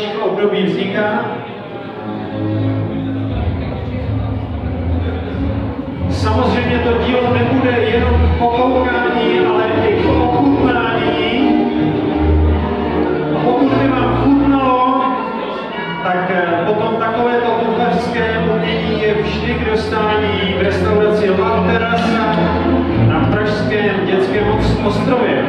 dalších období vzniká. Samozřejmě to dílo nebude jenom pokoukání, ale i ochutnání. A pokud by vám chutnalo, tak potom takovéto kuchařské umění je vždy k dostání v restauraci La Terasa na pražském Dětském ostrově.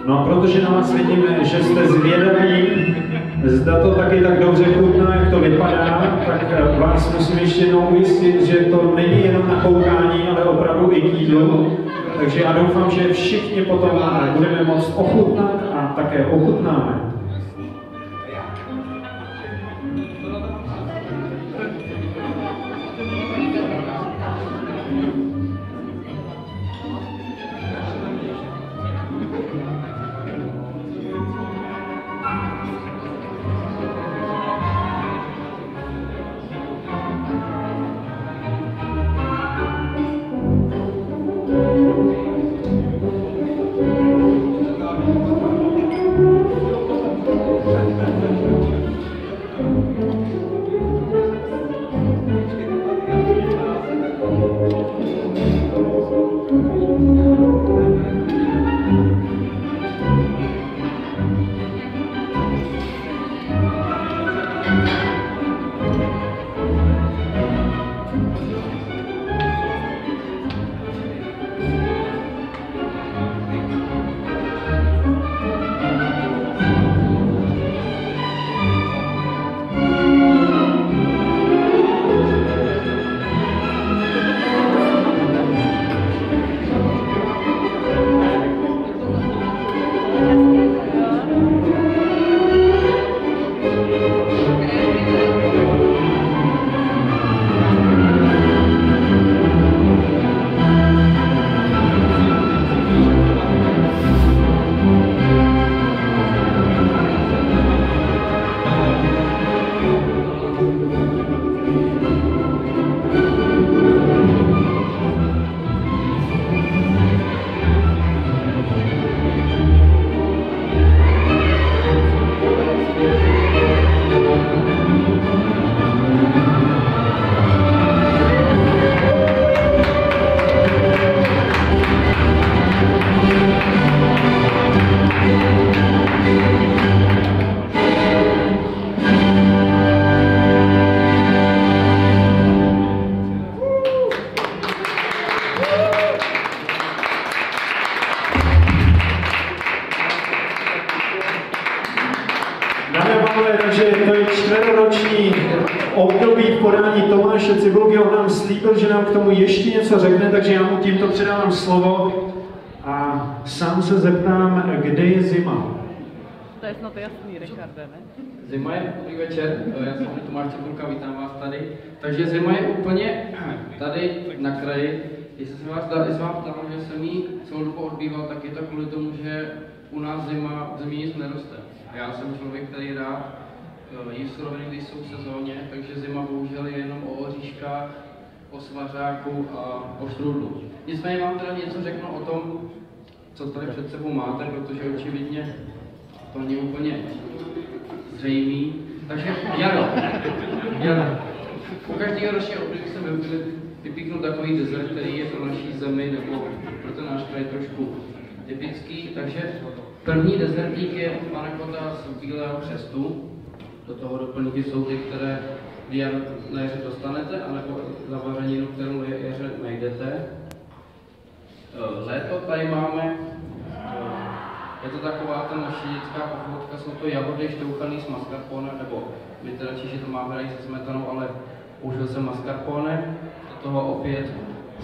No a protože na vás vidím, že jste zvědaví, zda to taky tak dobře chutná, jak to vypadá, tak vás musím ještě jednou ujistit, že to není jenom na koukání, ale opravdu i k jídlu. Takže já doufám, že všichni potom budeme moct ochutnat a také ochutnáme. Takže to je čtvrtoroční období v podání Tomáše Cibulky. On nám slíbil, že nám k tomu ještě něco řekne, takže já mu tímto předávám slovo a sám se zeptám, kde je zima. To je snad jasný, Richarde, ne? Zima je, dobrý večer, já jsem Tomáš Cibulka, vítám vás tady. Takže zima je úplně tady na kraji. Jestli se vás ptám, že jsem jí celou dobu odbýval, tak je to kvůli tomu, že u nás v zimě nic neroste. Já jsem člověk, který rád jí suroviny, když jsou v sezóně, takže zima bohužel je jenom o oříškách, o svařáku a o štrůdlu. Nicméně vám teda něco řeknu o tom, co tady před sebou máte, protože očividně to není úplně zřejmý. Takže jaro. U každého ročního období jsem vypíknul takový dezert, který je pro naší zemi nebo pro ten náš kraj trošku typický. Takže první dezertík je panakota z bílého křestu. Do toho doplňky jsou ty, které na jaře dostanete, anebo zavařeninu, kterou na jaře najdete. Léto tady máme, je to taková ta naše dětská pochotka, jsou to jahody šťouchaný s mascarpone, nebo my teda Češi to máme rádi se smetanou, ale použil jsem mascarpone. Do toho opět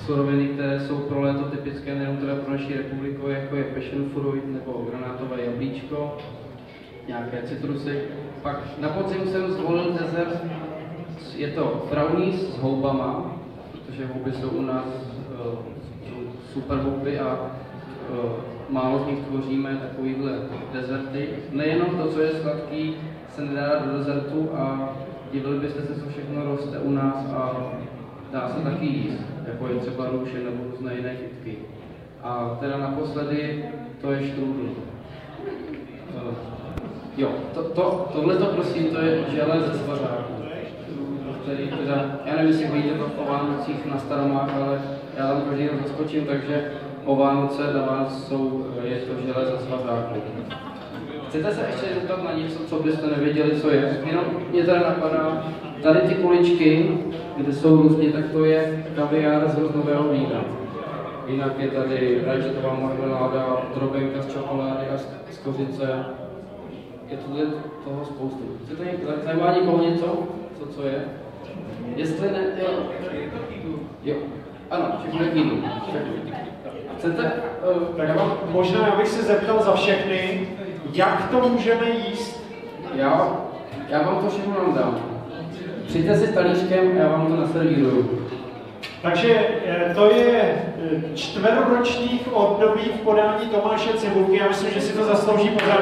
suroviny, které jsou pro léto typické nejen teda pro naši republiku, jako je passion fruit nebo granátové jablíčko, nějaké citrusy. Pak na podzim jsem zvolil dezert, je to brownies s houbama, protože houby jsou u nás super houby a málo z nich tvoříme takovýhle dezerty. Nejenom to, co je sladký, se nedá do dezertu a divili byste se, co všechno roste u nás a dá se taky jíst, jako je třeba růže nebo různé jiné chytky. A teda naposledy to je štrůdl. Jo, tohleto prosím, to je žele ze svařáku, který teda, já nevím, jestli vidíte to o Vánocích na Staromách, ale já tam každý den zaskočím, takže o Vánoce na vás je to žele ze svařáku. Chcete se ještě zeptat na něco, co byste nevěděli, co je? Jenom mě teda napadá, tady ty kuličky, kde jsou různě, tak to je kaviár z hroznového vína. Jinak je tady rajčatová marmeláda, drobenka z čokolády a z kořice. Je tu toho spoustu. Chcete zajímá někoho něco? Co je? Jestli ne, jo. Ano, všechno je k jídlu. Chcete? Tak možná já bych se zeptal za všechny, jak to můžeme jíst? Já vám to všechno dám. Přijďte si s talířkem a já vám to naservíruju. Takže to je čtveroroční období v podání Tomáše Cibulky. Já myslím, že si to zaslouží pořád.